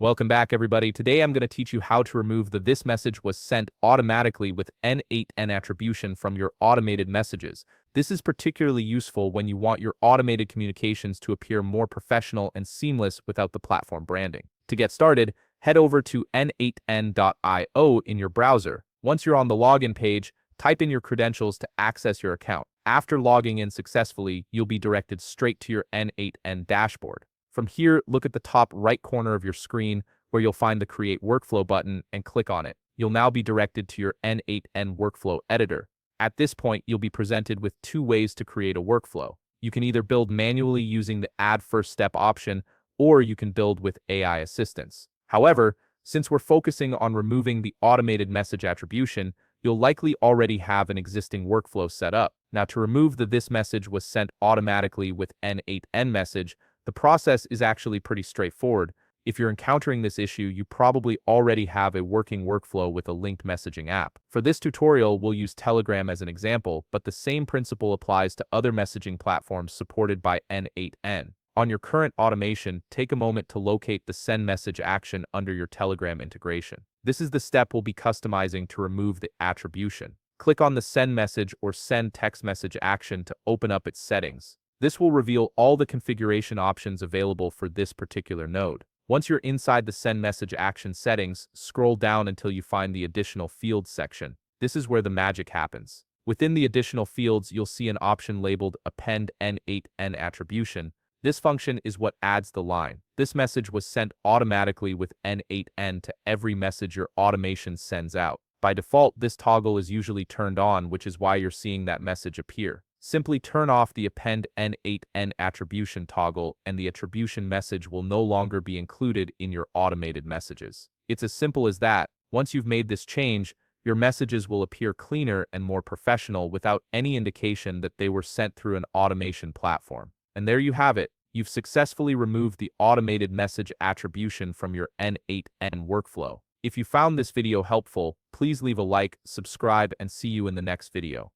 Welcome back, everybody. Today I'm going to teach you how to remove the "This message was sent automatically with N8N attribution" from your automated messages. This is particularly useful when you want your automated communications to appear more professional and seamless without the platform branding. To get started, head over to n8n.io in your browser. Once you're on the login page, type in your credentials to access your account. After logging in successfully, you'll be directed straight to your N8N dashboard. From here, look at the top right corner of your screen where you'll find the Create Workflow button and click on it. You'll now be directed to your N8N Workflow Editor. At this point, you'll be presented with two ways to create a workflow. You can either build manually using the Add First Step option, or you can build with AI assistance. However, since we're focusing on removing the automated message attribution, you'll likely already have an existing workflow set up. Now, to remove the "This message was sent automatically with N8N" message, the process is actually pretty straightforward. If you're encountering this issue, you probably already have a working workflow with a linked messaging app. For this tutorial, we'll use Telegram as an example, but the same principle applies to other messaging platforms supported by N8N. On your current automation, take a moment to locate the Send Message action under your Telegram integration. This is the step we'll be customizing to remove the attribution. Click on the Send Message or Send Text Message action to open up its settings. This will reveal all the configuration options available for this particular node. Once you're inside the Send Message action settings, scroll down until you find the Additional Fields section. This is where the magic happens. Within the additional fields, you'll see an option labeled Append N8N Attribution. This function is what adds the line. This message was sent automatically with N8N to every message your automation sends out. By default, this toggle is usually turned on, which is why you're seeing that message appear. Simply turn off the Append N8N Attribution toggle and the attribution message will no longer be included in your automated messages. It's as simple as that. Once you've made this change, your messages will appear cleaner and more professional without any indication that they were sent through an automation platform. And there you have it. You've successfully removed the automated message attribution from your N8N workflow. If you found this video helpful, please leave a like, subscribe, and see you in the next video.